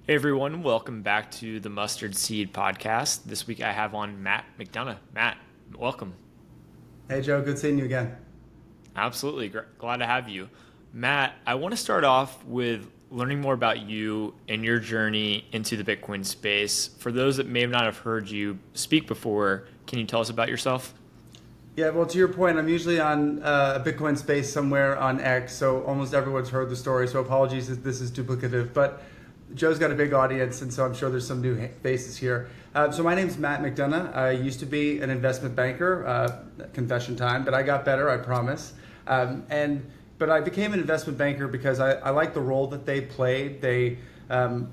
Hey everyone, welcome back to the Mustard Seed podcast. This week I have on Matt McDonagh. Matt, welcome. Hey Joe, good seeing you again. Absolutely, glad to have you. Matt, I want to start off with learning more about you and your journey into the Bitcoin space. For those that may not have heard you speak before, can you tell us about yourself? Yeah, well, to your point, I'm usually on a Bitcoin space somewhere on X, so almost everyone's heard the story. So apologies if this is duplicative, but Joe's got a big audience, and so I'm sure there's some new faces here. So my name's Matt McDonagh. I used to be an investment banker, confession time, but I got better, I promise. But I became an investment banker because I like the role that they played. They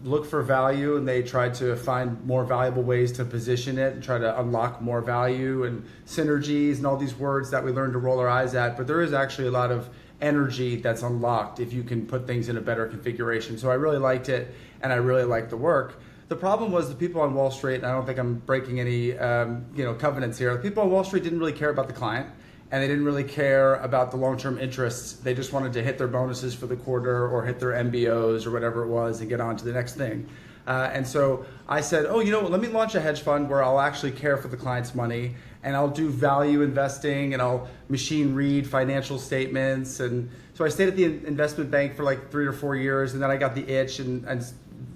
look for value and they try to find more valuable ways to position it and try to unlock more value and synergies and all these words that we learn to roll our eyes at. But there is actually a lot of energy that's unlocked if you can put things in a better configuration. So I really liked it and I really liked the work. The problem was the people on Wall Street, and I don't think I'm breaking any covenants here. The people on Wall Street didn't really care about the client, and they didn't really care about the long-term interests. They just wanted to hit their bonuses for the quarter or hit their MBOs or whatever it was and get on to the next thing. And so I said, let me launch a hedge fund where I'll actually care for the client's money and I'll do value investing and I'll machine read financial statements. And so I stayed at the investment bank for like 3 or 4 years, and then I got the itch and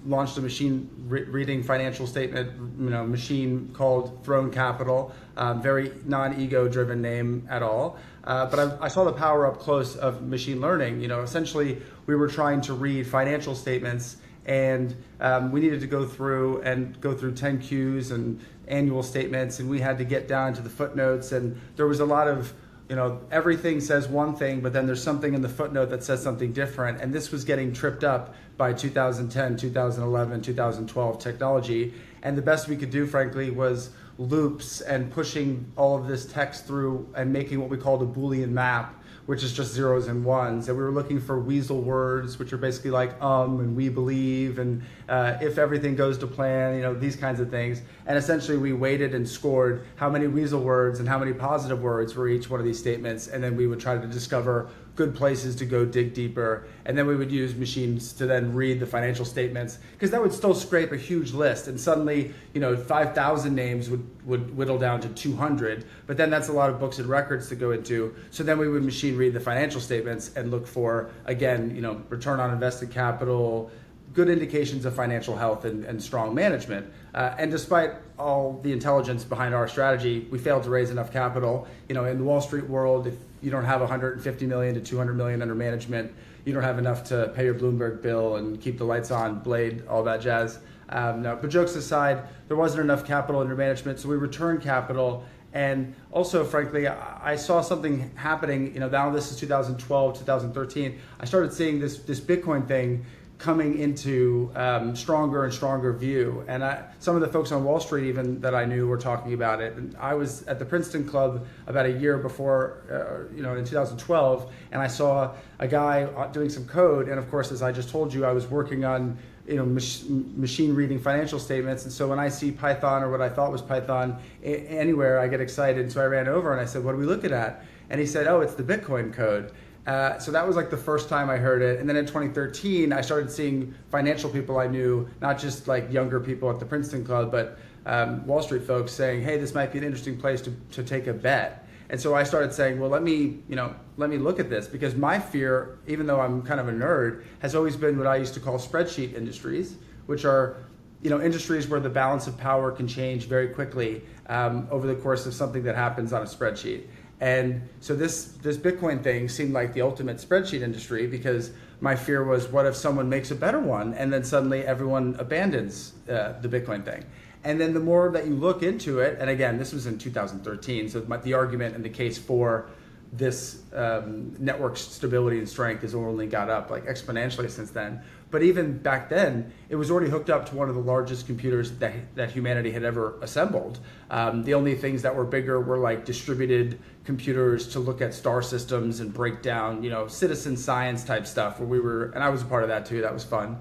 launched a machine reading financial statement machine called Throne Capital, very non-ego driven name at all. But I saw the power up close of machine learning. Essentially we were trying to read financial statements, and we needed to go through 10 Qs and annual statements, and we had to get down to the footnotes, and there was a lot of everything says one thing, but then there's something in the footnote that says something different. And this was getting tripped up by 2010, 2011, 2012 technology. And the best we could do, frankly, was loops and pushing all of this text through and making what we called a Boolean map, which is just zeros and ones. And we were looking for weasel words, which are basically like and we believe and if everything goes to plan, these kinds of things. And essentially we weighted and scored how many weasel words and how many positive words were each one of these statements. And then we would try to discover good places to go dig deeper. And then we would use machines to then read the financial statements, because that would still scrape a huge list. And suddenly, 5,000 names would whittle down to 200. But then that's a lot of books and records to go into. So then we would machine read the financial statements and look for, again, return on invested capital, good indications of financial health and strong management. And despite all the intelligence behind our strategy, we failed to raise enough capital. In the Wall Street world, if you don't have 150 million to 200 million under management, you don't have enough to pay your Bloomberg bill and keep the lights on, Blade, all that jazz. No, but jokes aside, there wasn't enough capital under management, so we returned capital. And also, frankly, I saw something happening. Now this is 2012, 2013. I started seeing this Bitcoin thing coming into stronger and stronger view. And some of the folks on Wall Street even that I knew were talking about it. And I was at the Princeton Club about a year before, in 2012, and I saw a guy doing some code. And of course, as I just told you, I was working on machine reading financial statements. And so when I see Python, or what I thought was Python, anywhere, I get excited. So I ran over and I said, "What are we looking at?" And he said, "Oh, it's the Bitcoin code." So that was like the first time I heard it. And then in 2013, I started seeing financial people I knew, not just like younger people at the Princeton Club, but Wall Street folks saying, "Hey, this might be an interesting place to take a bet." And so I started saying, well, let me look at this, because my fear, even though I'm kind of a nerd, has always been what I used to call spreadsheet industries, which are industries where the balance of power can change very quickly over the course of something that happens on a spreadsheet. And so this Bitcoin thing seemed like the ultimate spreadsheet industry, because my fear was, what if someone makes a better one and then suddenly everyone abandons the Bitcoin thing? And then the more that you look into it, and again, this was in 2013, so the argument and the case for this network stability and strength has only got up like exponentially since then. But even back then, it was already hooked up to one of the largest computers that humanity had ever assembled. The only things that were bigger were like distributed computers to look at star systems and break down, citizen science type stuff, and I was a part of that too. That was fun.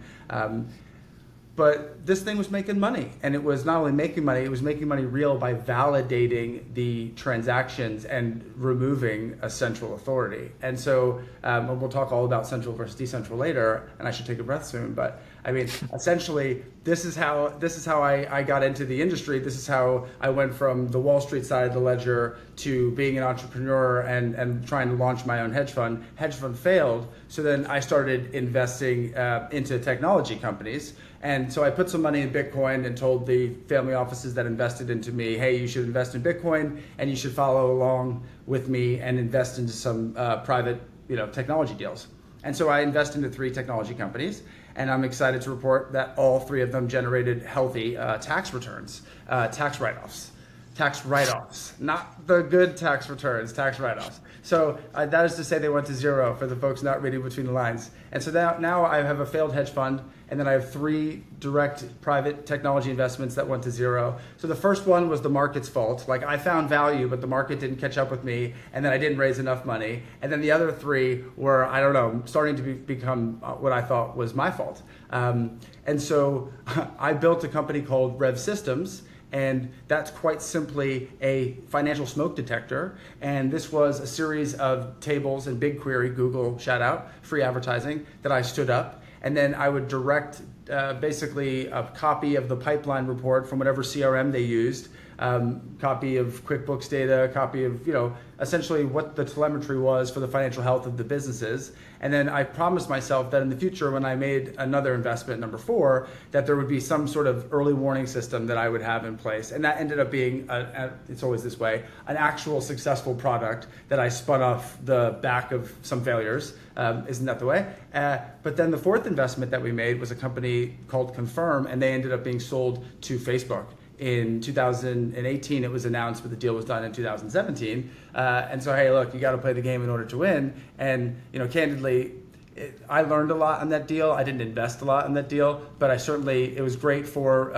But this thing was making money, and it was not only making money, it was making money real by validating the transactions and removing a central authority. And so we'll talk all about central versus decentral later, and I should take a breath soon. But I mean, essentially, this is how I got into the industry. This is how I went from the Wall Street side of the ledger to being an entrepreneur and trying to launch my own hedge fund. Hedge fund failed, so then I started investing into technology companies. And so I put some money in Bitcoin and told the family offices that invested into me, hey, you should invest in Bitcoin and you should follow along with me and invest into some private technology deals. And so I invest into 3 technology companies, and I'm excited to report that all 3 of them generated healthy tax returns, tax write-offs, not the good tax returns, tax write-offs. So that is to say they went to zero for the folks not reading between the lines. And so now I have a failed hedge fund, and then I have 3 direct private technology investments that went to zero. So the first one was the market's fault. Like, I found value, but the market didn't catch up with me, and then I didn't raise enough money. And then the other 3 were, I don't know, starting to become what I thought was my fault. And so I built a company called Rev Systems, and that's quite simply a financial smoke detector. And this was a series of tables in BigQuery, Google, shout out, free advertising, that I stood up. And then I would direct basically a copy of the pipeline report from whatever CRM they used, copy of QuickBooks data, copy of, essentially what the telemetry was for the financial health of the businesses. And then I promised myself that in the future, when I made another investment, number 4, that there would be some sort of early warning system that I would have in place. And that ended up being, it's always this way, an actual successful product that I spun off the back of some failures. Isn't that the way? But then the 4th investment that we made was a company called Confirm, and they ended up being sold to Facebook. In 2018, it was announced, but the deal was done in 2017. And so, hey, look, you got to play the game in order to win. And candidly, I learned a lot on that deal. I didn't invest a lot in that deal, but it was great for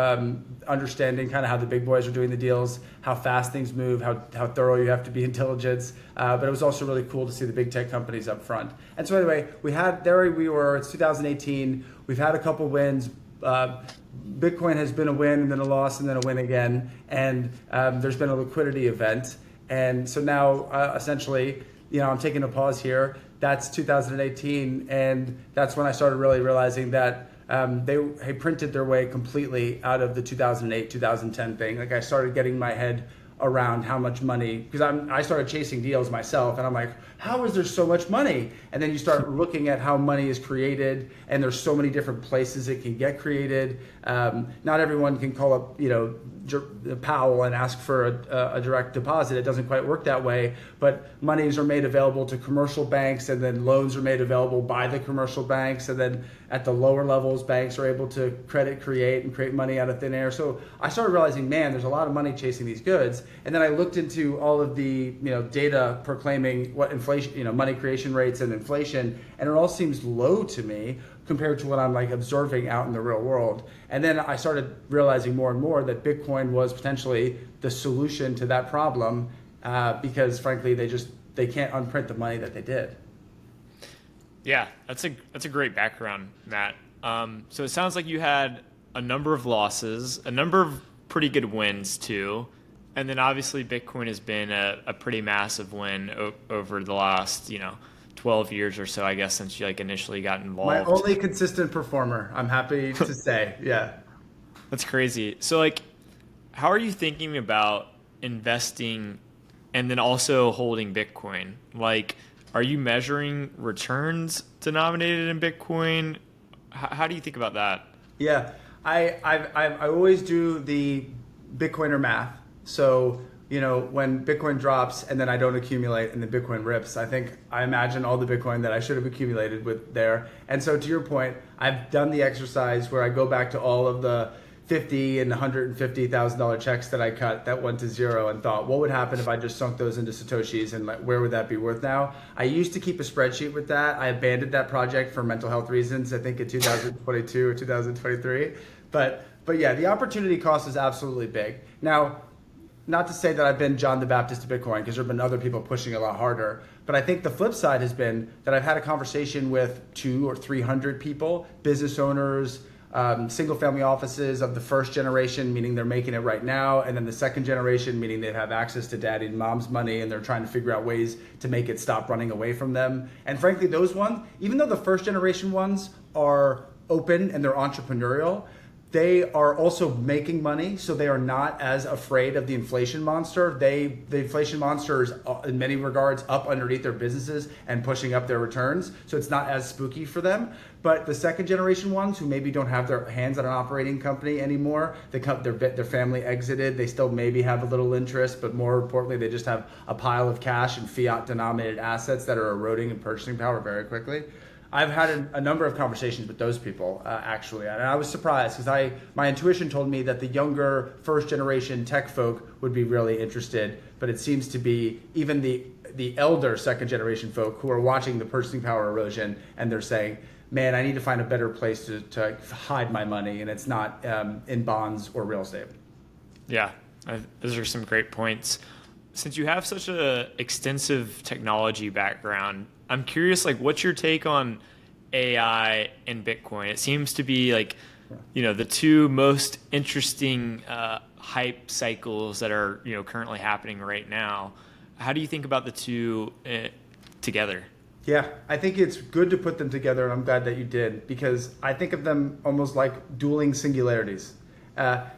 understanding kind of how the big boys are doing the deals, how fast things move, how thorough you have to be in diligence. But it was also really cool to see the big tech companies up front. And so anyway, it's 2018. We've had a couple wins. Bitcoin has been a win and then a loss and then a win again. And there's been a liquidity event. And so now essentially, I'm taking a pause here. That's 2018. And that's when I started really realizing that they printed their way completely out of the 2008, 2010 thing. Like, I started getting my head around how much money, because I started chasing deals myself, and I'm like, how is there so much money? And then you start looking at how money is created, and there's so many different places it can get created. Not everyone can call up, Powell and ask for a direct deposit. It doesn't quite work that way, but monies are made available to commercial banks, and then loans are made available by the commercial banks, and then at the lower levels, banks are able to create money out of thin air. So I started realizing, man, there's a lot of money chasing these goods. And then I looked into all of the data proclaiming what inflation, money creation rates and inflation, and it all seems low to me compared to what I'm observing out in the real world. And then I started realizing more and more that Bitcoin was potentially the solution to that problem, because frankly they can't unprint the money that they did. Yeah, that's a great background, Matt. So it sounds like you had a number of losses, a number of pretty good wins too, and then obviously Bitcoin has been a pretty massive win over the last 12 years or so, I guess, since you initially got involved. My only consistent performer, I'm happy to say. Yeah. That's crazy. So how are you thinking about investing and then also holding Bitcoin? Are you measuring returns denominated in Bitcoin? How do you think about that? Yeah, I always do the Bitcoiner math. So when Bitcoin drops and then I don't accumulate and the Bitcoin rips, I imagine all the Bitcoin that I should have accumulated with there. And so to your point, I've done the exercise where I go back to all of the $50,000 and $150,000 checks that I cut that went to zero and thought, what would happen if I just sunk those into satoshis, and where would that be worth now? I used to keep a spreadsheet with that. I abandoned that project for mental health reasons, I think in 2022 or 2023. But yeah, the opportunity cost is absolutely big. Now, not to say that I've been John the Baptist to Bitcoin, because there have been other people pushing a lot harder. But I think the flip side has been that I've had a conversation with 200 or 300 people, business owners, single family offices of the first generation, meaning they're making it right now, and then the second generation, meaning they have access to daddy and mom's money, and they're trying to figure out ways to make it stop running away from them. And frankly, those ones, even though the first generation ones are open and they're entrepreneurial, they are also making money, so they are not as afraid of the inflation monster. The inflation monster is, in many regards, up underneath their businesses and pushing up their returns, so it's not as spooky for them. But the second generation ones, who maybe don't have their hands on an operating company anymore, their family exited, they still maybe have a little interest, but more importantly, they just have a pile of cash and fiat denominated assets that are eroding in purchasing power very quickly. I've had a number of conversations with those people, actually, and I was surprised because my intuition told me that the younger first generation tech folk would be really interested, but it seems to be even the elder second generation folk who are watching the purchasing power erosion, and they're saying, man, I need to find a better place to hide my money, and it's not in bonds or real estate. Yeah, those are some great points. Since you have such an extensive technology background, I'm curious, like, what's your take on AI and Bitcoin? It seems to be like, the two most interesting hype cycles that are, currently happening right now. How do you think about the two together? Yeah, I think it's good to put them together, and I'm glad that you did, because I think of them almost like dueling singularities. An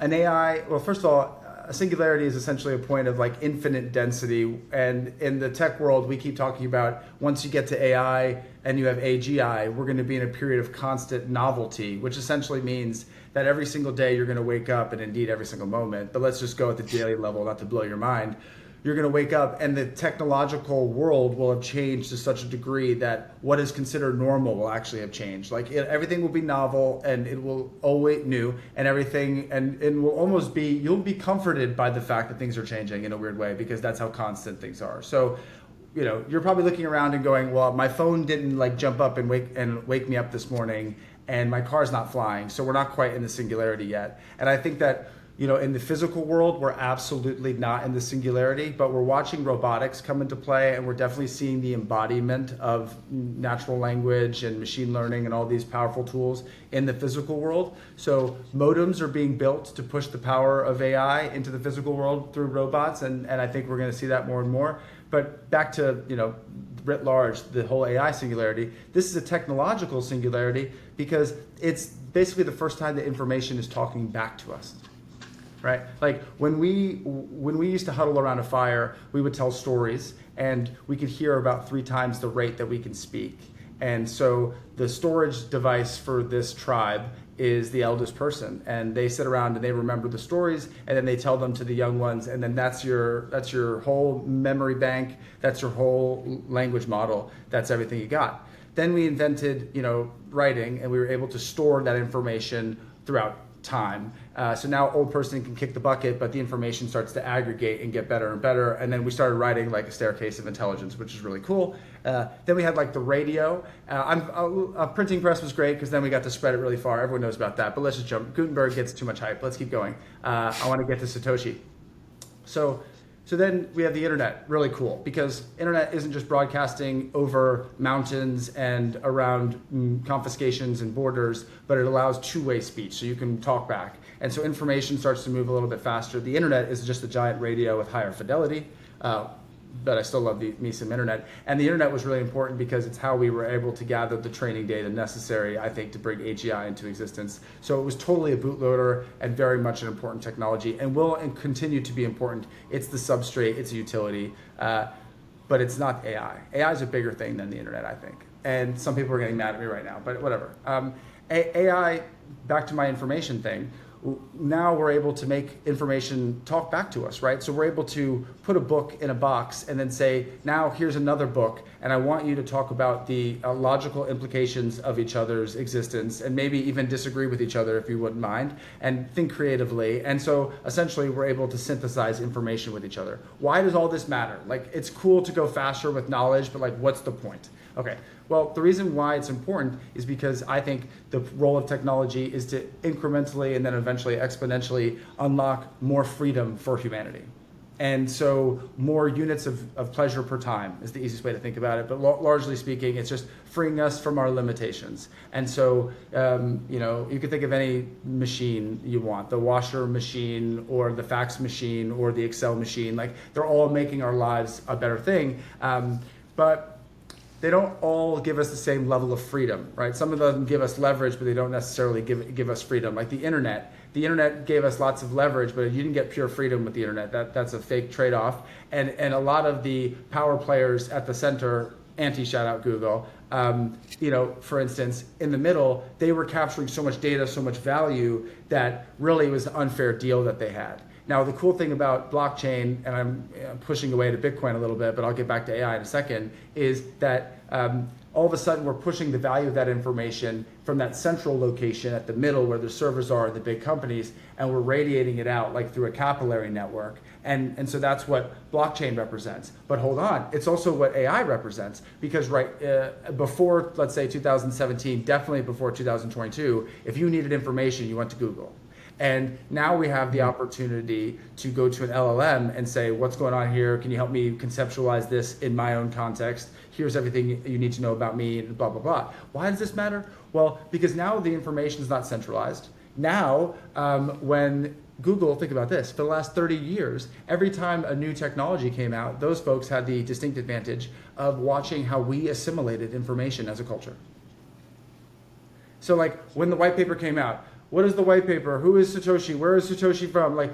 AI, well, first of all, a singularity is essentially a point of like infinite density. And in the tech world, we keep talking about once you get to AI and you have AGI, we're going to be in a period of constant novelty, which essentially means that every single day you're going to wake up, and indeed every single moment, but let's just go at the daily level, not to blow your mind. You're going to wake up and the technological world will have changed to such a degree that what is considered normal will actually have changed. Like everything will be novel, and it will always new, and everything, and it will almost be, you'll be comforted by the fact that things are changing in a weird way, because that's how constant things are. So, you're probably looking around and going, well, my phone didn't like jump up and wake me up this morning, and my car's not flying. So we're not quite in the singularity yet. And I think that, in the physical world, we're absolutely not in the singularity, but we're watching robotics come into play, and we're definitely seeing the embodiment of natural language and machine learning and all these powerful tools in the physical world. So modems are being built to push the power of AI into the physical world through robots, and I think we're going to see that more and more. But back to, writ large, the whole AI singularity, this is a technological singularity because it's basically the first time that information is talking back to us. Right? Like when we used to huddle around a fire, we would tell stories, and we could hear about 3 times the rate that we can speak. And so the storage device for this tribe is the eldest person, and they sit around and they remember the stories, and then they tell them to the young ones, and then that's your whole memory bank, that's your whole language model, that's everything you got. Then we invented, writing, and we were able to store that information throughout time. So now old person can kick the bucket, but the information starts to aggregate and get better and better. And then we started writing like a staircase of intelligence, which is really cool. Then we had like the radio. A printing press was great because then we got to spread it really far. Everyone knows about that, but let's just jump. Gutenberg gets too much hype. Let's keep going. I want to get to Satoshi. So then we have the internet, really cool, because internet isn't just broadcasting over mountains and around confiscations and borders, but it allows two-way speech, so you can talk back. And so information starts to move a little bit faster. The internet is just a giant radio with higher fidelity, but I still love me some internet. And the internet was really important because it's how we were able to gather the training data necessary, I think, to bring AGI into existence. So it was totally a bootloader and very much an important technology, and will continue to be important. It's the substrate, it's a utility, but it's not AI. AI is a bigger thing than the internet, I think. And some people are getting mad at me right now, but whatever. AI, back to my information thing, now we're able to make information talk back to us, right? So we're able to put a book in a box and then say, now here's another book, and I want you to talk about the logical implications of each other's existence, and maybe even disagree with each other if you wouldn't mind, and think creatively. And so essentially we're able to synthesize information with each other. Why does all this matter? Like, it's cool to go faster with knowledge, but like, what's the point? Okay, well, the reason why it's important is because I think the role of technology is to incrementally and then eventually exponentially unlock more freedom for humanity. And so more units of pleasure per time is the easiest way to think about it. But largely speaking, it's just freeing us from our limitations. And so, you can think of any machine you want, the washer machine or the fax machine or the Excel machine. Like, they're all making our lives a better thing. But they don't all give us the same level of freedom, right? Some of them give us leverage, but they don't necessarily give us freedom. Like the internet. The internet gave us lots of leverage, but you didn't get pure freedom with the internet. That's a fake trade-off. And a lot of the power players at the center, anti-shout out Google, for instance, in the middle, they were capturing so much data, so much value that really it was an unfair deal that they had. Now, the cool thing about blockchain, and I'm pushing away to Bitcoin a little bit, but I'll get back to AI in a second, is that all of a sudden we're pushing the value of that information from that central location at the middle where the servers are, the big companies, and we're radiating it out like through a capillary network. And so that's what blockchain represents. But hold on, it's also what AI represents, because before, let's say 2017, definitely before 2022, if you needed information, you went to Google. And now we have the opportunity to go to an LLM and say, what's going on here? Can you help me conceptualize this in my own context? Here's everything you need to know about me, and blah, blah, blah. Why does this matter? Well, because now the information is not centralized. Now, when Google, think about this, for the last 30 years, every time a new technology came out, those folks had the distinct advantage of watching how we assimilated information as a culture. So like when the white paper came out, what is the white paper? Who is Satoshi? Where is Satoshi from? Like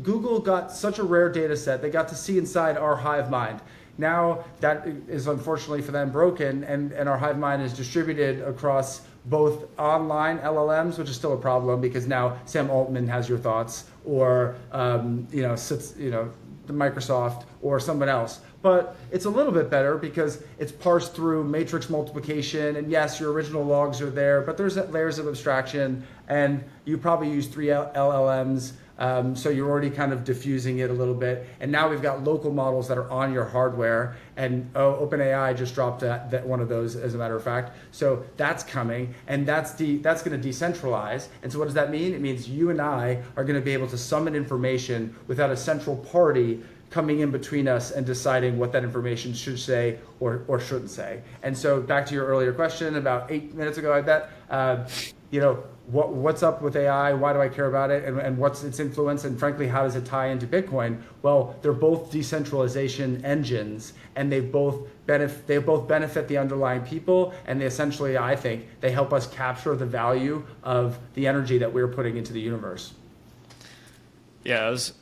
Google got such a rare data set. They got to see inside our hive mind. Now that is unfortunately for them broken, and our hive mind is distributed across both online LLMs, which is still a problem because now Sam Altman has your thoughts, or the Microsoft or someone else. But it's a little bit better because it's parsed through matrix multiplication, and yes, your original logs are there, but there's layers of abstraction, and you probably use 3 LLMs, so you're already kind of diffusing it a little bit. And now we've got local models that are on your hardware, and OpenAI just dropped that one of those, as a matter of fact. So that's coming, and that's going to decentralize. And so what does that mean? It means you and I are going to be able to summon information without a central party coming in between us and deciding what that information should say or shouldn't say. And so back to your earlier question about 8 minutes ago, I bet, what's up with AI? Why do I care about it? And what's its influence? And frankly, how does it tie into Bitcoin? Well, they're both decentralization engines, and they both benefit the underlying people. And they essentially, I think, they help us capture the value of the energy that we're putting into the universe. Yeah, it was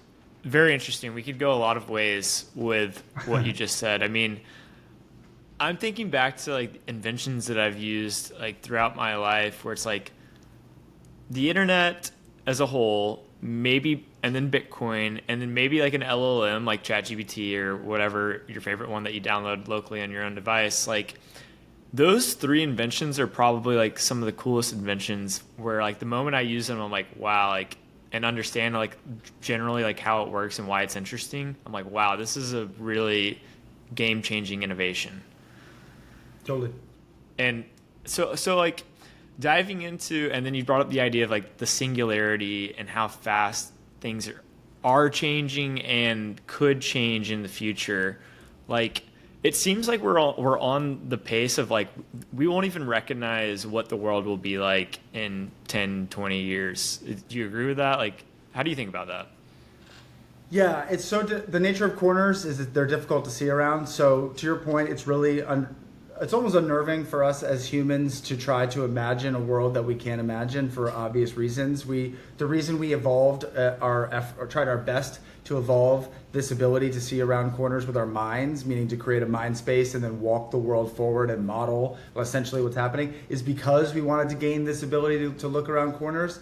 very interesting. We could go a lot of ways with what you just said. I mean, I'm thinking back to like inventions that I've used like throughout my life, where it's like the internet as a whole, maybe, and then Bitcoin, and then maybe like an LLM like ChatGPT or whatever your favorite one that you download locally on your own device. Like those 3 inventions are probably like some of the coolest inventions, where like the moment I use them, I'm like, wow, like, and understand like generally like how it works and why it's interesting. I'm like, wow, this is a really game-changing innovation. Totally. And so like diving into, and then you brought up the idea of like the singularity and how fast things are changing and could change in the future. Like it seems like we're on the pace of like we won't even recognize what the world will be like in 10, 20 years. Do you agree with that? Like, how do you think about that? Yeah, it's so the nature of corners is that they're difficult to see around. So to your point, it's really it's almost unnerving for us as humans to try to imagine a world that we can't imagine for obvious reasons. The reason we evolved or tried our best to evolve this ability to see around corners with our minds, meaning to create a mind space and then walk the world forward and model essentially what's happening, is because we wanted to gain this ability to look around corners.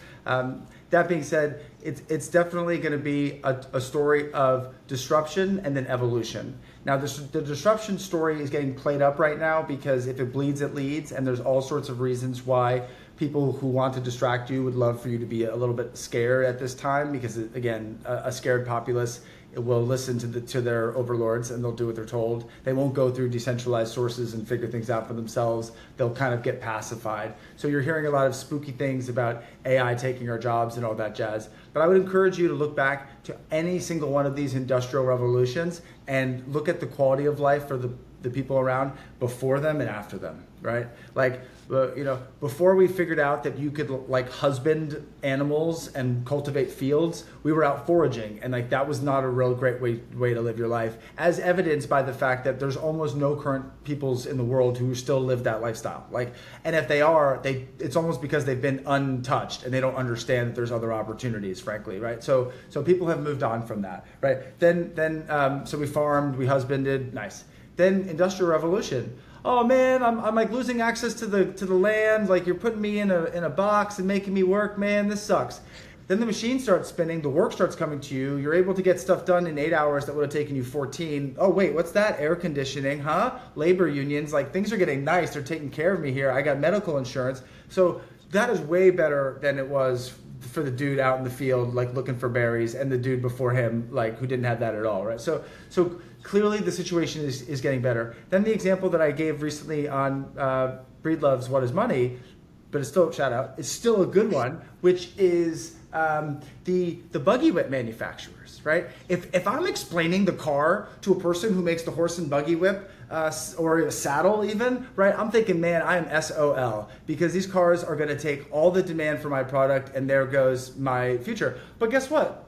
That being said, it's definitely going to be a story of disruption and then evolution. Now, the disruption story is getting played up right now because if it bleeds, it leads, and there's all sorts of reasons why people who want to distract you would love for you to be a little bit scared at this time because, again, a scared populace will listen to their overlords, and they'll do what they're told. They won't go through decentralized sources and figure things out for themselves. They'll kind of get pacified. So you're hearing a lot of spooky things about AI taking our jobs and all that jazz. But I would encourage you to look back to any single one of these industrial revolutions and look at the quality of life for the people around before them and after them, right? Like, before we figured out that you could like husband animals and cultivate fields, we were out foraging, and like that was not a real great way to live your life, as evidenced by the fact that there's almost no current peoples in the world who still live that lifestyle. Like, and if they are, it's almost because they've been untouched and they don't understand that there's other opportunities, frankly, right? So people have moved on from that, right? So we farmed, we husbanded, nice. Then industrial revolution. Oh man, I'm like losing access to the land. Like, you're putting me in a box and making me work. Man, this sucks. Then the machine starts spinning. The work starts coming to you. You're able to get stuff done in 8 hours that would have taken you 14. Oh wait, what's that? Air conditioning, huh? Labor unions. Like, things are getting nice. They're taking care of me here. I got medical insurance. So that is way better than it was for the dude out in the field, like looking for berries, and the dude before him, like, who didn't have that at all, right? So clearly the situation is getting better. Then the example that I gave recently on Breedlove's What is Money, but it's still, shout out, it's still a good one, which is the buggy whip manufacturers, right? If I'm explaining the car to a person who makes the horse and buggy whip, or a saddle even, right? I'm thinking, man, I am SOL, because these cars are gonna take all the demand for my product, and there goes my future. But guess what?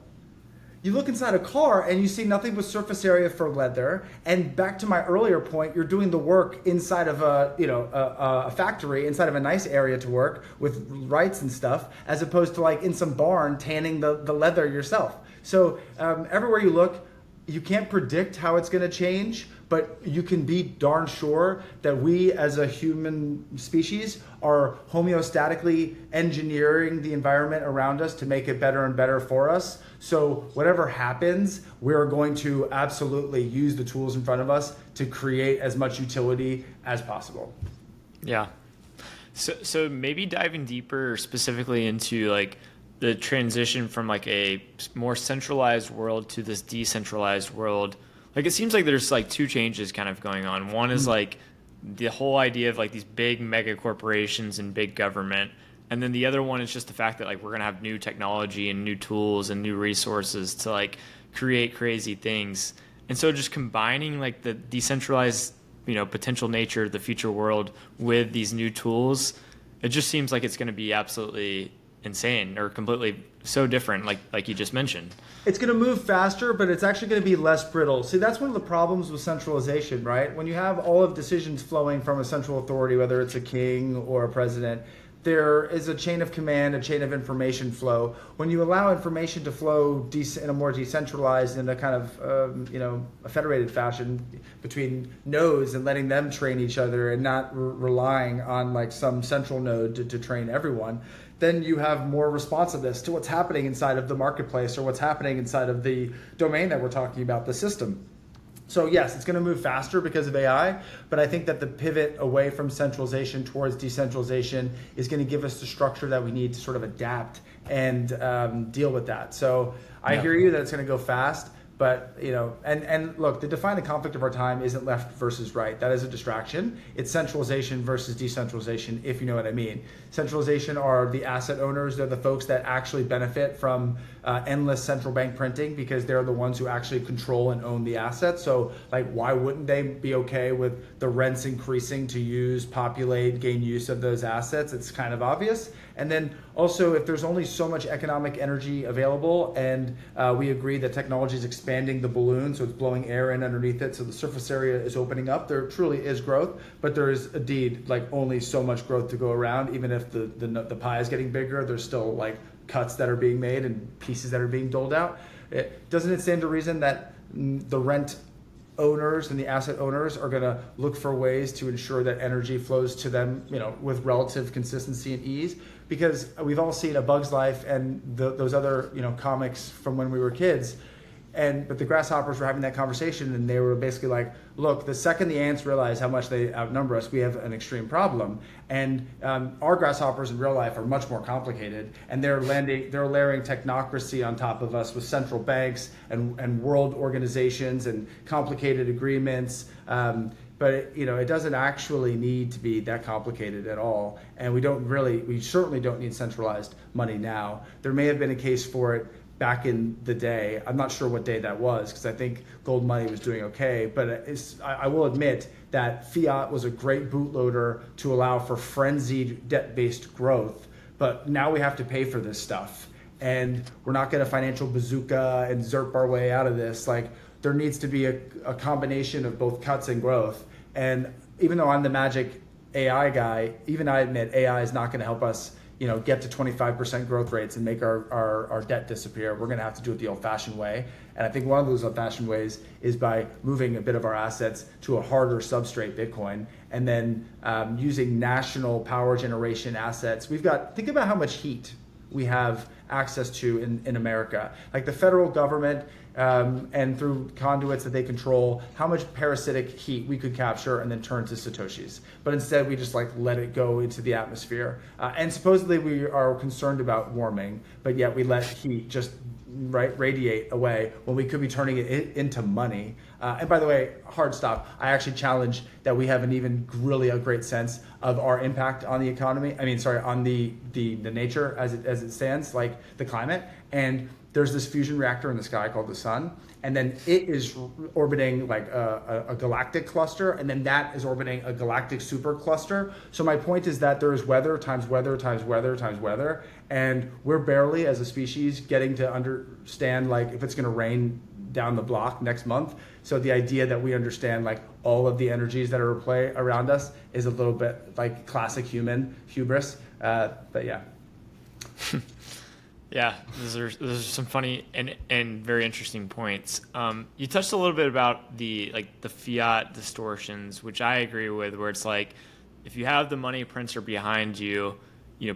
You look inside a car and you see nothing but surface area for leather. And back to my earlier point, you're doing the work inside of a factory, inside of a nice area to work with rights and stuff, as opposed to like in some barn tanning the leather yourself. So everywhere you look, you can't predict how it's going to change, but you can be darn sure that we as a human species are homeostatically engineering the environment around us to make it better and better for us. So whatever happens, we're going to absolutely use the tools in front of us to create as much utility as possible. Yeah. So maybe diving deeper specifically into like the transition from like a more centralized world to this decentralized world. Like, it seems like there's like two changes kind of going on. One is like the whole idea of like these big mega corporations and big government. And then the other one is just the fact that like we're going to have new technology and new tools and new resources to like create crazy things. And so just combining like the decentralized, potential nature of the future world with these new tools, it just seems like it's going to be absolutely insane or completely so different, like you just mentioned. It's going to move faster, but it's actually going to be less brittle. See, that's one of the problems with centralization, right? When you have all of decisions flowing from a central authority, whether it's a king or a president, there is a chain of command, a chain of information flow. When you allow information to flow in a more decentralized and a kind of a federated fashion between nodes and letting them train each other and not relying on like some central node to train everyone, then you have more responsiveness to what's happening inside of the marketplace or what's happening inside of the domain that we're talking about, the system. So yes, it's going to move faster because of AI, but I think that the pivot away from centralization towards decentralization is going to give us the structure that we need to sort of adapt and deal with that. So I hear you that it's going to go fast, but and look, the defining conflict of our time isn't left versus right. That is a distraction. It's centralization versus decentralization, if you know what I mean. Centralization are the asset owners. They're the folks that actually benefit from endless central bank printing because they're the ones who actually control and own the assets. So like, why wouldn't they be okay with the rents increasing to gain use of those assets? It's kind of obvious. And then also, if there's only so much economic energy available and we agree that technology is expanding the balloon, so it's blowing air in underneath it, so the surface area is opening up, there truly is growth, but there is indeed like only so much growth to go around. Even if the pie is getting bigger, there's still like cuts that are being made and pieces that are being doled out. Doesn't it stand to reason that the rent owners and the asset owners are going to look for ways to ensure that energy flows to them, with relative consistency and ease? Because we've all seen A Bug's Life and those other, comics from when we were kids. But the grasshoppers were having that conversation, and they were basically like, look, the second the ants realize how much they outnumber us, we have an extreme problem. And our grasshoppers in real life are much more complicated, and they're layering technocracy on top of us with central banks and world organizations and complicated agreements. But it doesn't actually need to be that complicated at all. And we certainly don't need centralized money now. There may have been a case for it back in the day. I'm not sure what day that was, because I think gold money was doing okay. But I will admit that fiat was a great bootloader to allow for frenzied debt-based growth. But now we have to pay for this stuff. And we're not going to financial bazooka and ZERP our way out of this. Like, there needs to be a combination of both cuts and growth. And even though I'm the magic AI guy, even I admit AI is not going to help us get to 25% growth rates and make our debt disappear. We're going to have to do it the old-fashioned way. And I think one of those old-fashioned ways is by moving a bit of our assets to a harder substrate, Bitcoin, and then using national power generation assets. Think about how much heat we have access to in America. Like the federal government, and through conduits that they control, how much parasitic heat we could capture and then turn to satoshis. But instead we just let it go into the atmosphere. And supposedly we are concerned about warming, but yet we let heat just radiate away when we could be turning it into money. And by the way, hard stop, I actually challenge that we haven't even really a great sense of our impact on the economy. On the nature as it stands, like the climate. And there's this fusion reactor in the sky called the sun, and then it is orbiting like a galactic cluster, and then that is orbiting a galactic supercluster. So my point is that there is weather times weather times weather times weather, and we're barely as a species getting to understand like if it's going to rain down the block next month. So the idea that we understand like all of the energies that are at play around us is a little bit like classic human hubris. But yeah. Yeah, those are some funny and very interesting points. You touched a little bit about the fiat distortions, which I agree with, where it's like if you have the money printer behind you,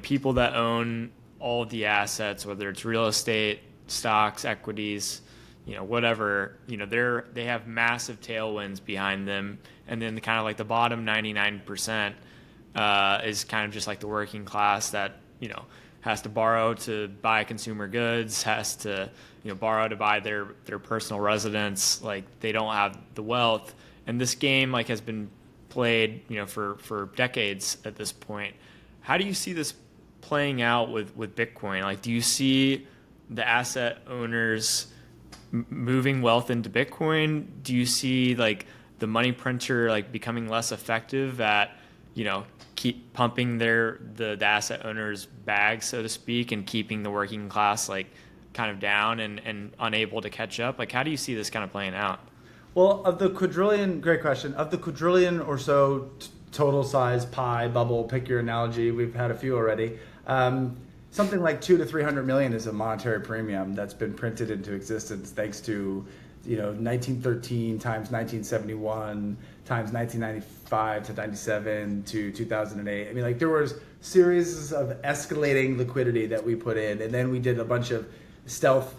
people that own all of the assets, whether it's real estate, stocks, equities, whatever, they have massive tailwinds behind them, and then kind of like the bottom 99% is kind of just like the working class that has to borrow to buy consumer goods, has to borrow to buy their personal residence. Like they don't have the wealth, and this game has been played for decades at this point. How do you see this playing out with Bitcoin? Like, do you see the asset owners moving wealth into Bitcoin? Do you see the money printer becoming less effective at keep pumping the asset owners' bag, so to speak, and keeping the working class kind of down and unable to catch up? How do you see this kind of playing out? Well, great question. Of the quadrillion or so total size pie bubble, pick your analogy, we've had a few already. Something like 200 to 300 million is a monetary premium that's been printed into existence thanks to 1913 times 1971 times 1995 to 97 to 2008. There was series of escalating liquidity that we put in, and then we did a bunch of stealth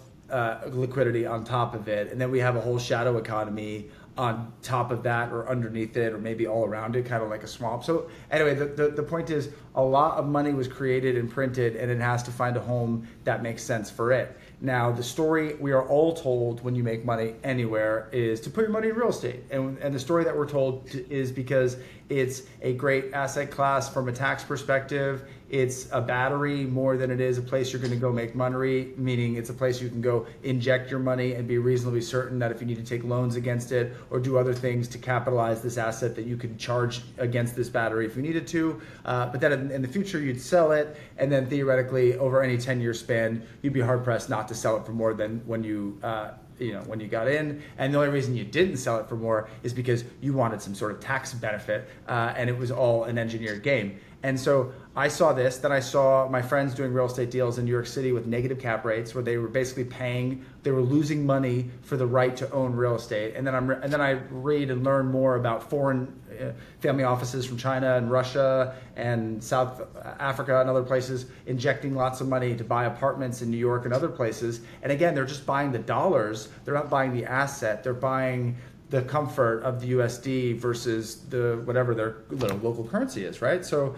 liquidity on top of it, and then we have a whole shadow economy on top of that or underneath it or maybe all around it, kind of like a swamp. So anyway, the point is a lot of money was created and printed, and it has to find a home that makes sense for it. Now, the story we are all told when you make money anywhere is to put your money in real estate. And the story that we're told is because it's a great asset class from a tax perspective. It's a battery more than it is a place you're going to go make money, meaning it's a place you can go inject your money and be reasonably certain that if you need to take loans against it or do other things to capitalize this asset, that you could charge against this battery if you needed to. But then in the future, you'd sell it, and then theoretically, over any 10-year span, you'd be hard-pressed not to sell it for more than when you got in. And the only reason you didn't sell it for more is because you wanted some sort of tax benefit, and it was all an engineered game. And so I saw this, then I saw my friends doing real estate deals in New York City with negative cap rates, where they were basically they were losing money for the right to own real estate. And then I read and learn more about foreign family offices from China and Russia and South Africa and other places injecting lots of money to buy apartments in New York and other places. And again, they're just buying the dollars. They're not buying the asset. They're buying the comfort of the USD versus the whatever their local currency is, right? So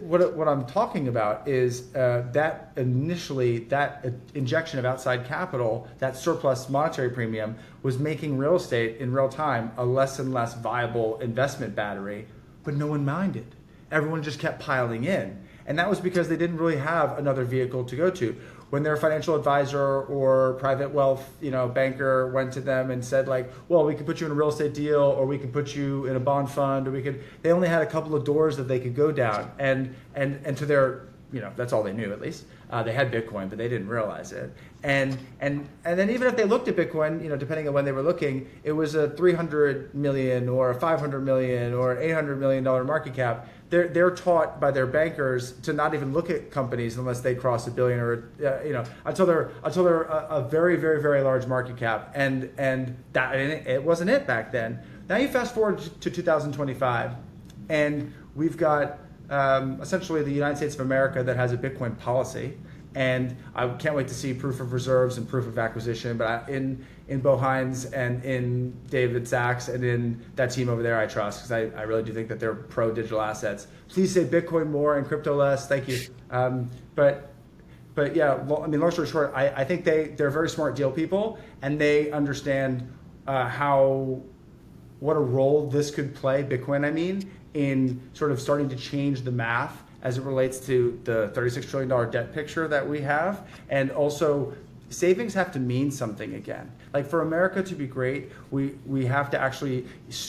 what I'm talking about is that initially that injection of outside capital, that surplus monetary premium, was making real estate in real time a less and less viable investment battery, but no one minded. Everyone just kept piling in. And that was because they didn't really have another vehicle to go to. When their financial advisor or private wealth, banker went to them and said like, well, we could put you in a real estate deal, or we could put you in a bond fund, or they only had a couple of doors that they could go down. And to their, that's all they knew at least. They had Bitcoin, but they didn't realize it. And then even if they looked at Bitcoin, depending on when they were looking, it was a 300 million or a 500 million or an $800 million market cap. They're taught by their bankers to not even look at companies unless they cross a billion or until they're a very, very, very large market cap, and it wasn't it back then. Now you fast forward to 2025, and we've got essentially the United States of America that has a Bitcoin policy. And I can't wait to see proof of reserves and proof of acquisition. But in Bo Hines and in David Sachs and in that team over there, I trust, because I really do think that they're pro digital assets. Please say Bitcoin more and crypto less. Thank you. But yeah, long story short, I think they're very smart deal people, and they understand what a role this could play, Bitcoin, in sort of starting to change the math as it relates to the $36 trillion debt picture that we have. And also, savings have to mean something again. Like, for America to be great, we have to actually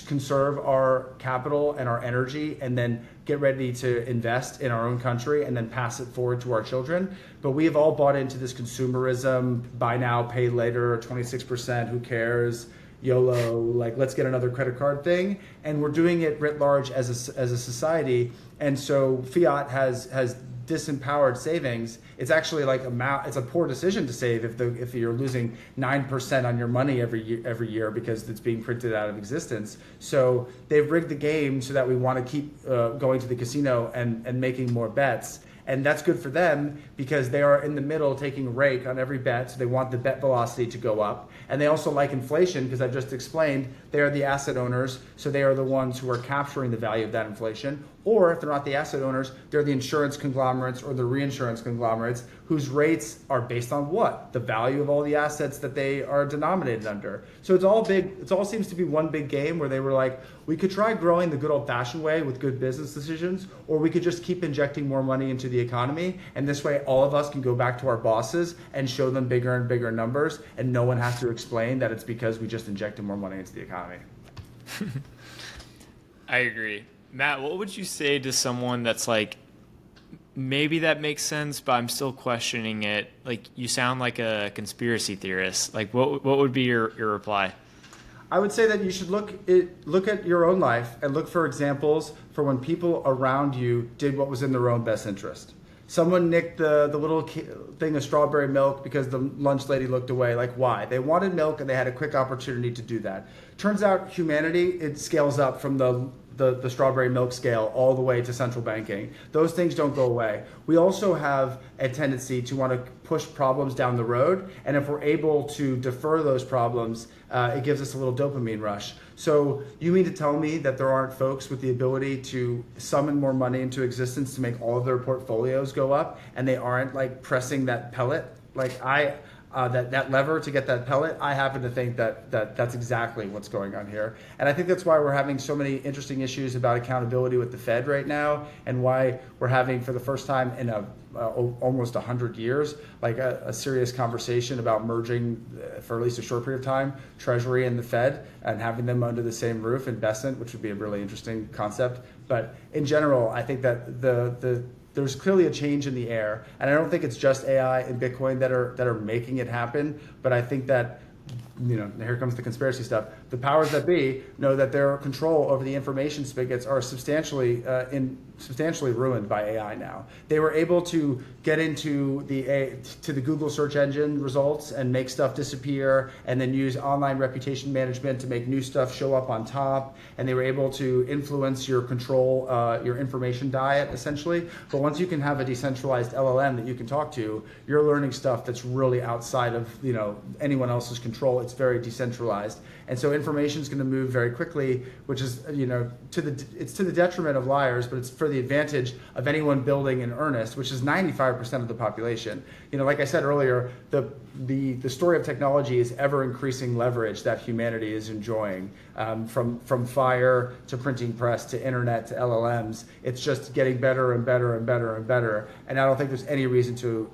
conserve our capital and our energy, and then get ready to invest in our own country and then pass it forward to our children. But we have all bought into this consumerism, buy now, pay later, 26%, who cares? YOLO, like, let's get another credit card thing, and we're doing it writ large as a society. And so fiat has disempowered savings. It's actually like it's a poor decision to save if you're losing 9% on your money every year because it's being printed out of existence. So they've rigged the game so that we want to keep going to the casino and making more bets. And that's good for them because they are in the middle taking a rake on every bet. So they want the bet velocity to go up. And they also like inflation because I've just explained they are the asset owners. So they are the ones who are capturing the value of that inflation. Or if they're not the asset owners, they're the insurance conglomerates or the reinsurance conglomerates whose rates are based on what? The value of all the assets that they are denominated under. So it's all big. It all seems to be one big game where they were like, we could try growing the good old fashioned way with good business decisions, or we could just keep injecting more money into the economy. And this way, all of us can go back to our bosses and show them bigger and bigger numbers. And no one has to explain that it's because we just injected more money into the economy. I agree. Matt, what would you say to someone that's like, maybe that makes sense, but I'm still questioning it? Like, you sound like a conspiracy theorist. Like, what would be your reply? I would say that you should look at your own life and look for examples for when people around you did what was in their own best interest. Someone nicked the little thing of strawberry milk because the lunch lady looked away. Like, why? They wanted milk and they had a quick opportunity to do that. Turns out humanity, it scales up from the strawberry milk scale all the way to central banking. Those things don't go away. We also have a tendency to want to push problems down the road. And if we're able to defer those problems, it gives us a little dopamine rush. So you mean to tell me that there aren't folks with the ability to summon more money into existence to make all of their portfolios go up, and they aren't like pressing that pellet? Like that lever to get that pellet? I happen to think that's exactly what's going on here. And I think that's why we're having so many interesting issues about accountability with the Fed right now, and why we're having, for the first time in almost 100 years, like a serious conversation about merging, for at least a short period of time, Treasury and the Fed, and having them under the same roof in Besant, which would be a really interesting concept. But in general, I think that there's clearly a change in the air, and I don't think it's just AI and Bitcoin that are making it happen. But I think that, here comes the conspiracy stuff. The powers that be know that their control over the information spigots are substantially substantially ruined by AI now. They were able to get into the Google search engine results and make stuff disappear, and then use online reputation management to make new stuff show up on top. And they were able to influence your control, your information diet, essentially. But once you can have a decentralized LLM that you can talk to, you're learning stuff that's really outside of anyone else's control. It's very decentralized, and so information is going to move very quickly, which is it's to the detriment of liars, but it's for the advantage of anyone building in earnest, which is 95% of the population. Like I said earlier, the story of technology is ever increasing leverage that humanity is enjoying, from fire to printing press to internet to LLMs. It's just getting better and better and better and better. And I don't think there's any reason to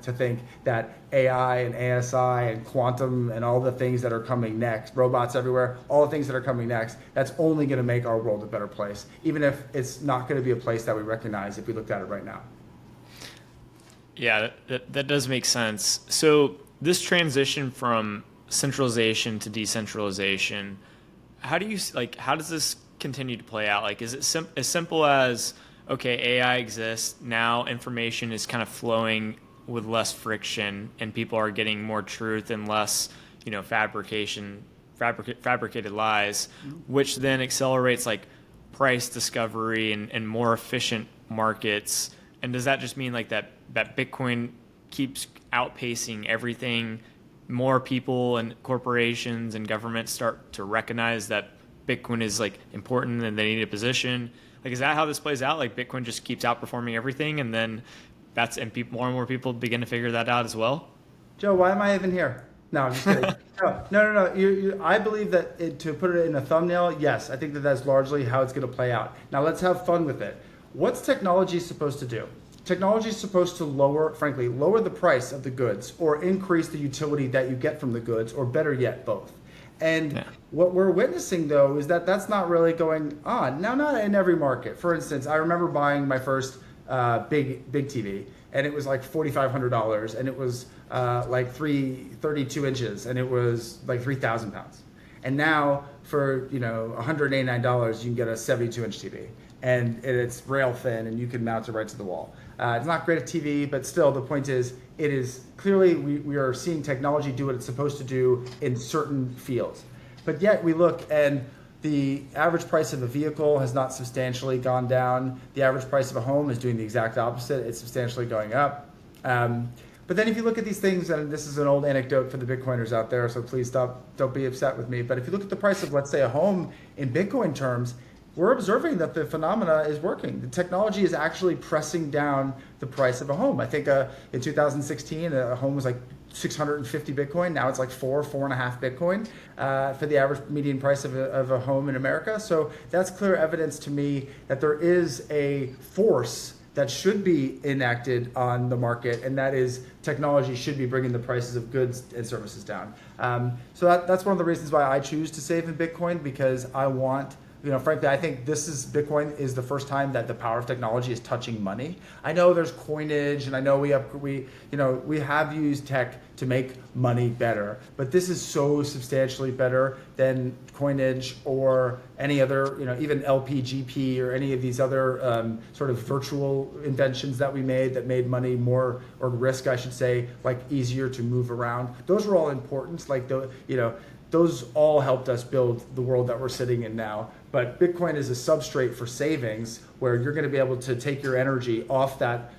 think that AI and ASI and quantum and all the things that are coming next, robots everywhere, all the things that are coming next, that's only going to make our world a better place, even if it's not going to be a place that we recognize if we looked at it right now. Yeah, that does make sense. So this transition from centralization to decentralization, how does this continue to play out? Like, is it as simple as, okay, AI exists, now information is kind of flowing with less friction and people are getting more truth and less, fabricated lies, which then accelerates like price discovery and more efficient markets? And does that just mean like that Bitcoin keeps outpacing everything? More people and corporations and governments start to recognize that Bitcoin is like important and they need a position. Like, is that how this plays out? Like, Bitcoin just keeps outperforming everything, and then more and more people begin to figure that out as well? Joe, why am I even here? No, I'm just kidding. No. I believe that to put it in a thumbnail, yes, I think that's largely how it's going to play out. Now let's have fun with it. What's technology supposed to do? Technology is supposed to lower the price of the goods or increase the utility that you get from the goods, or better yet, both. And what we're witnessing, though, is that that's not really going on. Now, not in every market. For instance, I remember buying my first big TV, and it was like $4,500, and it was like 32 inches, and it was like 3,000 pounds. And now for $189, you can get a 72-inch TV, and it's rail thin, and you can mount it right to the wall. It's not great at TV, but still, the point is, it is clearly we are seeing technology do what it's supposed to do in certain fields. But yet we look, and the average price of a vehicle has not substantially gone down. The average price of a home is doing the exact opposite. It's substantially going up. But then if you look at these things, and this is an old anecdote for the Bitcoiners out there, so please don't be upset with me. But if you look at the price of, let's say, a home in Bitcoin terms, we're observing that the phenomena is working. The technology is actually pressing down the price of a home. I think in 2016, a home was like 650 Bitcoin. Now it's like 4.5 Bitcoin for the average median price of a home in America. So that's clear evidence to me that there is a force that should be enacted on the market, and that is technology should be bringing the prices of goods and services down. So that's one of the reasons why I choose to save in Bitcoin, because I want, frankly, I think Bitcoin is the first time that the power of technology is touching money. I know there's coinage, and I know we have used tech to make money better, but this is so substantially better than coinage or any other, even LPGP or any of these other sort of virtual inventions that we made that made money more, or risk, I should say, like easier to move around. Those were all important. Like those all helped us build the world that we're sitting in now. But Bitcoin is a substrate for savings, where you're going to be able to take your energy off that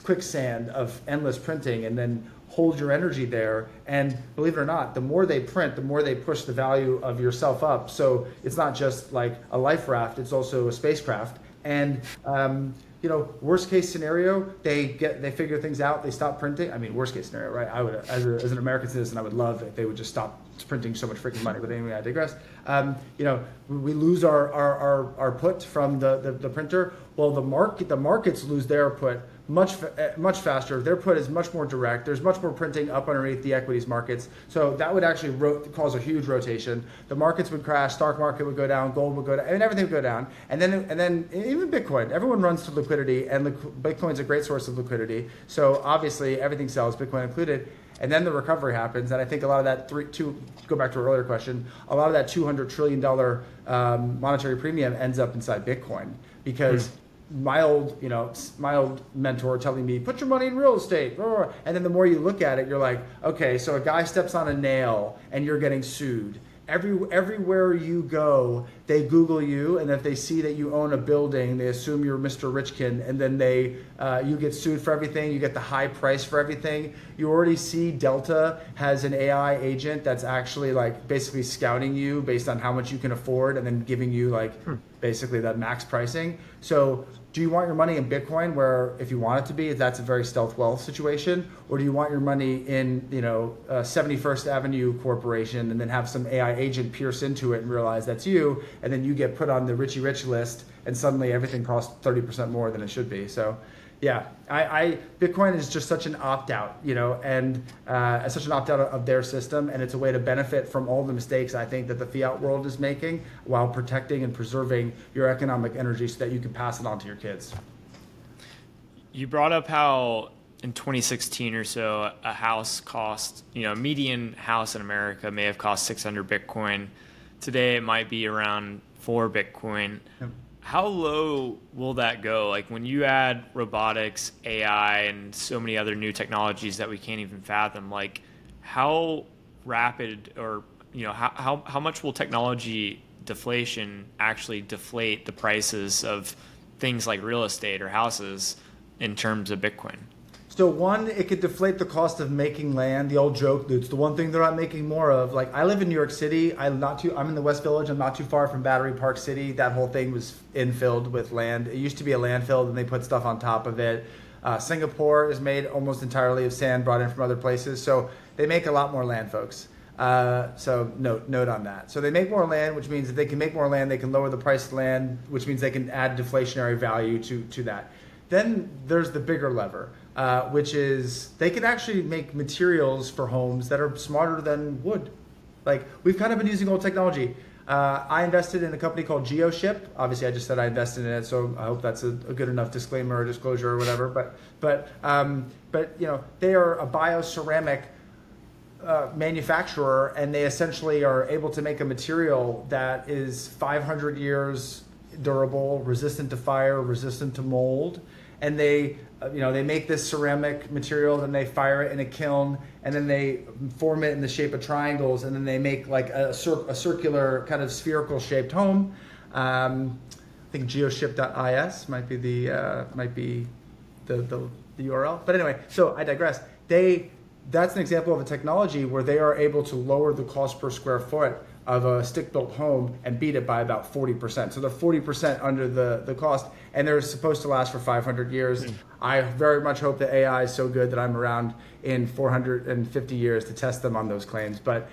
quicksand of endless printing and then hold your energy there. And believe it or not, the more they print, the more they push the value of yourself up. So it's not just like a life raft, it's also a spacecraft. And worst case scenario, they figure things out, they stop printing. I mean, worst case scenario, right? I would, as an American citizen, I would love if they would just stop printing so much freaking money. But anyway, I digress. We lose our put from the printer. Well, the markets lose their put much faster. Their put is much more direct. There's much more printing up underneath the equities markets. So that would actually cause a huge rotation. The markets would crash. Stock market would go down. Gold would go down. And everything would go down. And then even Bitcoin. Everyone runs to liquidity, and Bitcoin's a great source of liquidity. So obviously everything sells, Bitcoin included. And then the recovery happens, and I think a lot of that, go back to our earlier question, a lot of that $200 trillion monetary premium ends up inside Bitcoin, because my old mentor telling me, put your money in real estate. And then the more you look at it, you're like, okay, so a guy steps on a nail and you're getting sued. Everywhere you go, they Google you, and if they see that you own a building, they assume you're Mr. Richkin, and then you get sued for everything. You get the high price for everything. You already see Delta has an AI agent that's actually like basically scouting you based on how much you can afford, and then giving you like basically that max pricing. So do you want your money in Bitcoin, where if you want it to be, that's a very stealth wealth situation, or do you want your money in 71st Avenue Corporation, and then have some AI agent pierce into it and realize that's you, and then you get put on the Richie Rich list, and suddenly everything costs 30% more than it should be? So yeah, Bitcoin is just such an opt-out, and such an opt-out of their system, and it's a way to benefit from all the mistakes I think that the fiat world is making, while protecting and preserving your economic energy so that you can pass it on to your kids. You brought up how in 2016 or so, a house cost, a median house in America may have cost 600 Bitcoin. Today, it might be around 4 Bitcoin. Yep. How low will that go? Like when you add robotics, AI, and so many other new technologies that we can't even fathom, like how rapid or, how much will technology deflation actually deflate the prices of things like real estate or houses in terms of Bitcoin? So one, it could deflate the cost of making land. The old joke, it's the one thing they're not making more of. Like I live in New York City. I'm in the West Village. I'm not too far from Battery Park City. That whole thing was infilled with land. It used to be a landfill, and they put stuff on top of it. Singapore is made almost entirely of sand brought in from other places. So they make a lot more land, folks. So note on that. So they make more land, which means if they can make more land, they can lower the price of land, which means they can add deflationary value to that. Then there's the bigger lever, which is they can actually make materials for homes that are smarter than wood. Like we've kind of been using old technology. I invested in a company called GeoShip. Obviously, I just said I invested in it, so I hope that's a good enough disclaimer or disclosure or whatever. But they are a bioceramic manufacturer, and they essentially are able to make a material that is 500 years durable, resistant to fire, resistant to mold. And they make this ceramic material, then they fire it in a kiln, and then they form it in the shape of triangles, and then they make like a circular kind of spherical shaped home. I think geoship.is might be the URL. But anyway, so I digress. That's an example of a technology where they are able to lower the cost per square foot of a stick-built home and beat it by about 40%. So they're 40% under the cost, and they're supposed to last for 500 years. I very much hope that AI is so good that I'm around in 450 years to test them on those claims. But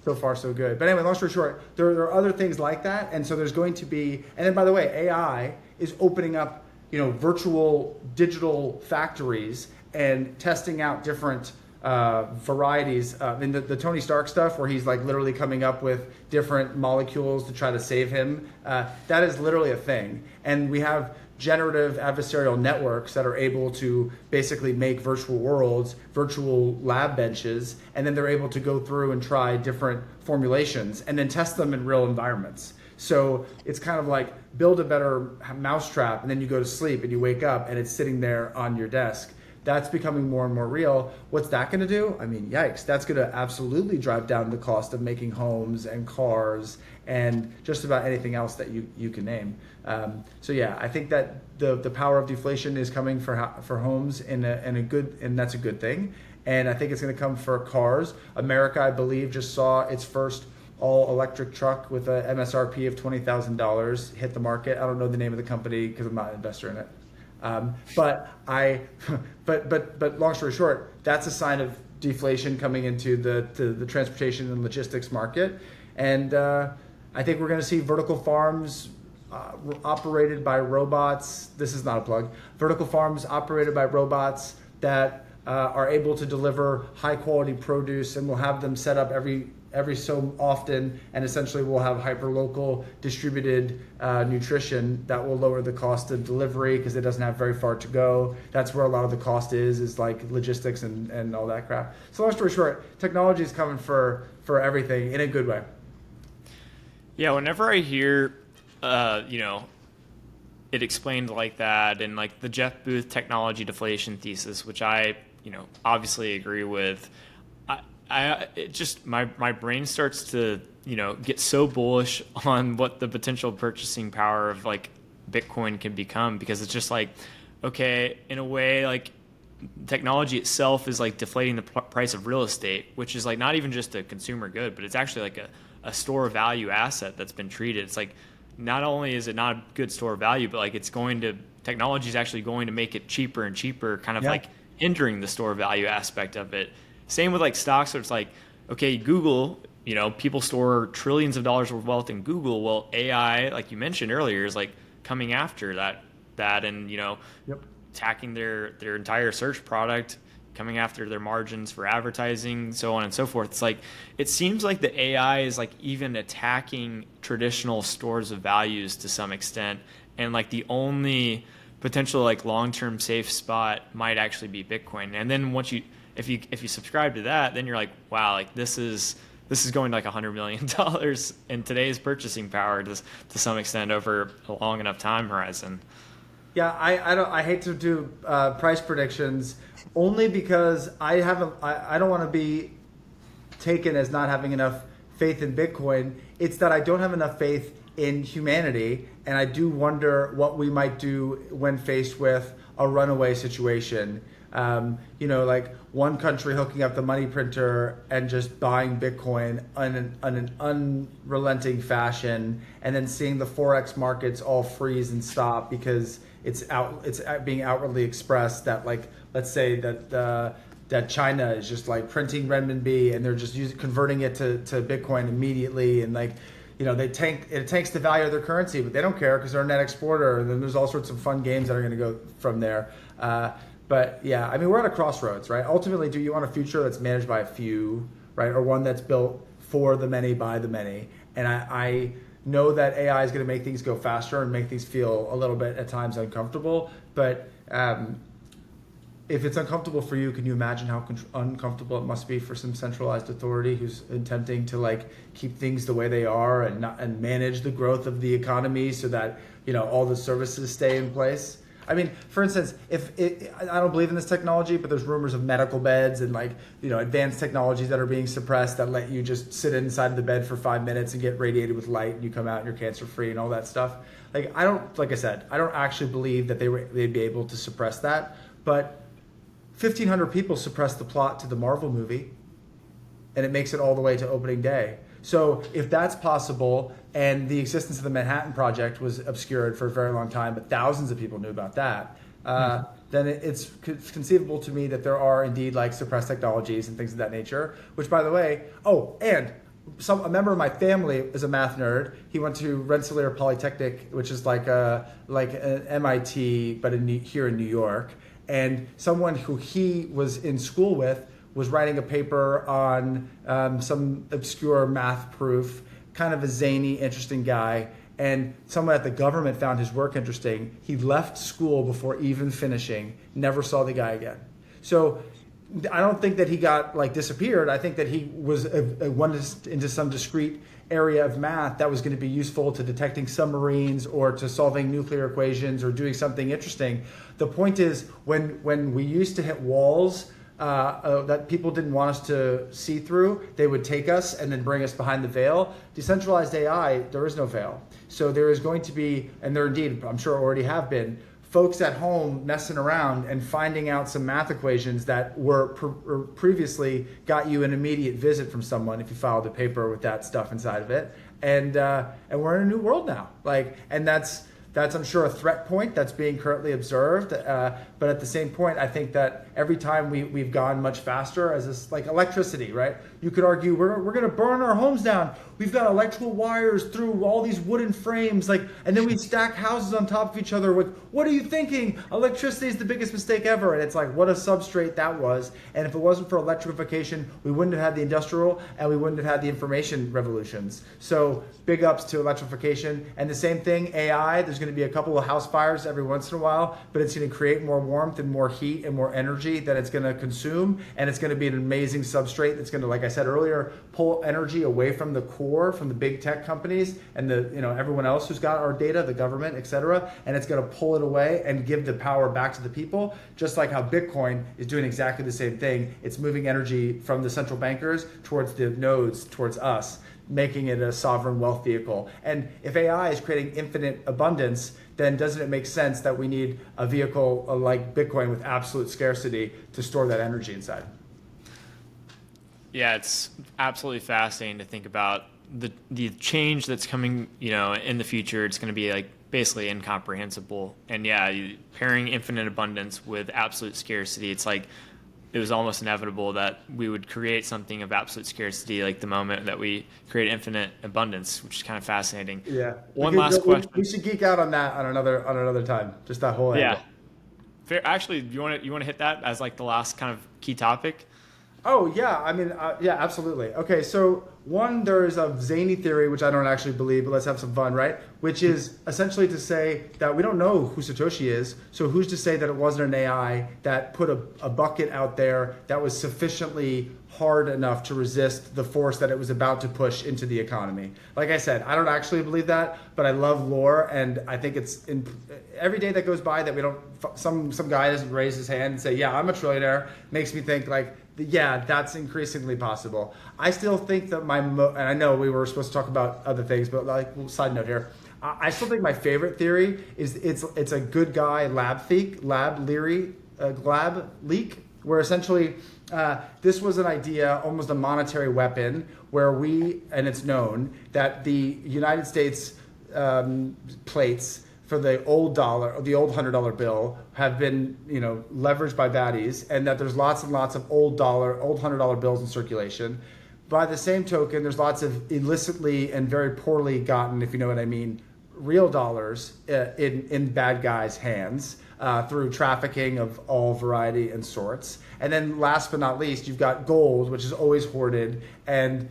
so far, so good. But anyway, long story short, there are other things like that. And so there's going to be, and then by the way, AI is opening up, virtual digital factories and testing out different varieties. In the Tony Stark stuff, where he's like literally coming up with different molecules to try to save him, that is literally a thing. And we have generative adversarial networks that are able to basically make virtual worlds, virtual lab benches, and then they're able to go through and try different formulations and then test them in real environments. So it's kind of like build a better mousetrap, and then you go to sleep and you wake up and it's sitting there on your desk. That's becoming more and more real. What's that going to do? I mean, yikes. That's going to absolutely drive down the cost of making homes and cars and just about anything else that you can name. So yeah, I think that the power of deflation is coming for homes and that's a good thing. And I think it's going to come for cars. America, I believe, just saw its first all-electric truck with a MSRP of $20,000 hit the market. I don't know the name of the company because I'm not an investor in it. But long story short, that's a sign of deflation coming into the transportation and logistics market. And I think we're going to see vertical farms operated by robots. This is not a plug. Vertical farms operated by robots that are able to deliver high quality produce, and we'll have them set up every so often, and essentially we'll have hyperlocal distributed nutrition that will lower the cost of delivery because it doesn't have very far to go. That's where a lot of the cost is like logistics and all that crap. So long story short, technology is coming for everything in a good way. Yeah, whenever I hear, it explained like that, and like the Jeff Booth technology deflation thesis, which I, obviously agree with. It just my brain starts to get so bullish on what the potential purchasing power of like Bitcoin can become, because it's just like, okay, in a way, like technology itself is like deflating the price of real estate, which is like not even just a consumer good, but it's actually like a store of value asset that's been treated. It's like, not only is it not a good store of value, but like technology is actually going to make it cheaper and cheaper, kind of like hindering the store of value aspect of it. Same with like stocks, where it's like, okay, Google, people store trillions of dollars worth of wealth in Google. Well, AI, like you mentioned earlier, is like coming after that and, attacking their entire search product, coming after their margins for advertising, so on and so forth. It's like, it seems like the AI is like even attacking traditional stores of values to some extent. And like the only potential like long-term safe spot might actually be Bitcoin. And then if you subscribe to that, then you're like, wow, like this is going to like $100 million in today's purchasing power to some extent over a long enough time horizon. Yeah, I hate to do price predictions, only because I don't want to be taken as not having enough faith in Bitcoin. It's that I don't have enough faith in humanity, and I do wonder what we might do when faced with a runaway situation. Like one country hooking up the money printer and just buying Bitcoin in an unrelenting fashion, and then seeing the Forex markets all freeze and stop because it's being outwardly expressed that, like, let's say that China is just like printing renminbi and they're just converting it to Bitcoin immediately, and like, it tanks the value of their currency, but they don't care because they're a net exporter, and then there's all sorts of fun games that are going to go from there. But yeah, I mean, we're at a crossroads, right? Ultimately, do you want a future that's managed by a few, right? Or one that's built for the many, by the many? And I know that AI is going to make things go faster and make things feel a little bit at times uncomfortable. But if it's uncomfortable for you, can you imagine how uncomfortable it must be for some centralized authority who's attempting to like keep things the way they are and manage the growth of the economy so that, all the services stay in place? I mean, for instance, I don't believe in this technology, but there's rumors of medical beds and like, advanced technologies that are being suppressed that let you just sit inside of the bed for 5 minutes and get radiated with light and you come out and you're cancer free and all that stuff. Like, like I said, I don't actually believe that they'd be able to suppress that, but 1,500 people suppressed the plot to the Marvel movie, and it makes it all the way to opening day. So if that's possible, and the existence of the Manhattan Project was obscured for a very long time, but thousands of people knew about that, then it's conceivable to me that there are indeed like suppressed technologies and things of that nature, which, by the way, and a member of my family is a math nerd. He went to Rensselaer Polytechnic, which is like an MIT, but here in New York. And someone who he was in school with was writing a paper on some obscure math proof, kind of a zany, interesting guy. And someone at the government found his work interesting. He left school before even finishing, never saw the guy again. So I don't think that he got like disappeared. I think that he was went into some discrete area of math that was going to be useful to detecting submarines or to solving nuclear equations or doing something interesting. The point is, when we used to hit walls that people didn't want us to see through, they would take us and then bring us behind the veil. Decentralized AI, there is no veil. So there is going to be, and there indeed, I'm sure already have been, folks at home messing around and finding out some math equations that were previously got you an immediate visit from someone if you filed a paper with that stuff inside of it. And we're in a new world now. And that's I'm sure a threat point that's being currently observed. But at the same point, I think that every time we've gone much faster, as this, like electricity, right? You could argue we're going to burn our homes down. We've got electrical wires through all these wooden frames, and then we stack houses on top of each other with, what are you thinking? Electricity is the biggest mistake ever. And it's like, what a substrate that was. And if it wasn't for electrification, we wouldn't have had the industrial and we wouldn't have had the information revolutions. So big ups to electrification. And the same thing, AI, there's going going to be a couple of house fires every once in a while, but it's going to create more warmth and more heat and more energy that it's going to consume. And it's going to be an amazing substrate that's going to, like I said earlier, pull energy away from the core, from the big tech companies and everyone else who's got our data, the government, et cetera. And it's going to pull it away and give the power back to the people, just like how Bitcoin is doing exactly the same thing. It's moving energy from the central bankers towards the nodes, towards us, making it a sovereign wealth vehicle. And if AI is creating infinite abundance, then doesn't it make sense that we need a vehicle like Bitcoin with absolute scarcity to store that energy inside? Yeah, it's absolutely fascinating to think about the change that's coming, in the future. It's going to be like basically incomprehensible. And yeah, pairing infinite abundance with absolute scarcity, it's like it was almost inevitable that we would create something of absolute scarcity like the moment that we create infinite abundance, which is kind of fascinating. Yeah. One last question. We should geek out on that on another time. Just that whole angle. Yeah. Fair. Actually, you want to hit that as like the last kind of key topic? Oh yeah, I mean, yeah, absolutely. Okay, so one, there's a zany theory, which I don't actually believe, but let's have some fun, right? Which is essentially to say that we don't know who Satoshi is, so who's to say that it wasn't an AI that put a bucket out there that was sufficiently hard enough to resist the force that it was about to push into the economy? Like I said, I don't actually believe that, but I love lore, and I think it's every day that goes by that we don't, some guy doesn't raise his hand and say, yeah, I'm a trillionaire, makes me think like, yeah, that's increasingly possible. I still think that and I know we were supposed to talk about other things, but like, side note here, I still think my favorite theory is it's a good guy lab leak, where essentially this was an idea, almost a monetary weapon, where and it's known that the United States plates for the old dollar, the old $100 bill, have been leveraged by baddies, and that there's lots and lots of old $100 bills in circulation. By the same token, there's lots of illicitly and very poorly gotten, if you know what I mean, real dollars in bad guys' hands through trafficking of all variety and sorts. And then last but not least, you've got gold, which is always hoarded. And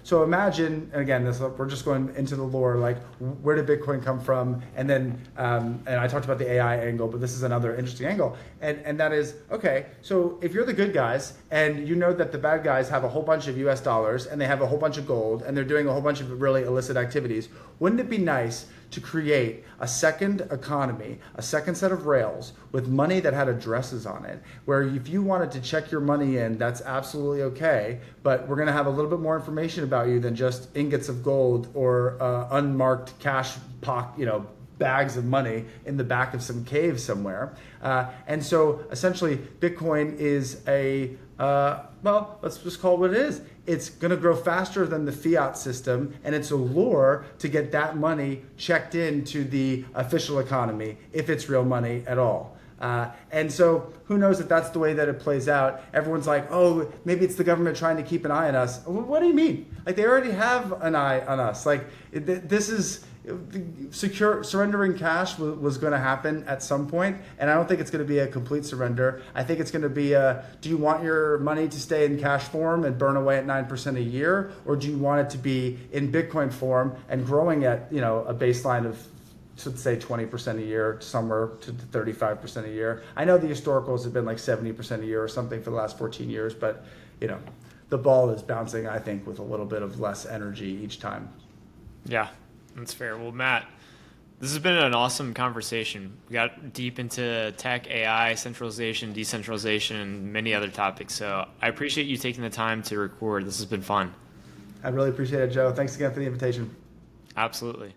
so imagine, and again, we're just going into the lore, like where did Bitcoin come from? And then, and I talked about the AI angle, but this is another interesting angle. And that is, okay, so if you're the good guys and you know that the bad guys have a whole bunch of US dollars and they have a whole bunch of gold and they're doing a whole bunch of really illicit activities, wouldn't it be nice to create a second economy, a second set of rails with money that had addresses on it, where if you wanted to check your money in, that's absolutely okay, but we're gonna have a little bit more information about you than just ingots of gold or unmarked cash bags of money in the back of some cave somewhere. And so essentially Bitcoin is let's just call it what it is. It's going to grow faster than the fiat system, and it's a lure to get that money checked into the official economy, if it's real money at all. And so who knows if that's the way that it plays out. Everyone's like, oh, maybe it's the government trying to keep an eye on us. What do you mean? Like, they already have an eye on us. Like, this is surrendering cash was going to happen at some point, and I don't think it's going to be a complete surrender. I think it's going to be do you want your money to stay in cash form and burn away at 9% a year, or do you want it to be in Bitcoin form and growing at a baseline of, let's say, 20% a year, somewhere to 35% a year? I know the historicals have been like 70% a year or something for the last 14 years, but the ball is bouncing, I think, with a little bit of less energy each time. Yeah. That's fair. Well, Matt, this has been an awesome conversation. We got deep into tech, AI, centralization, decentralization, and many other topics. So I appreciate you taking the time to record. This has been fun. I really appreciate it, Joe. Thanks again for the invitation. Absolutely.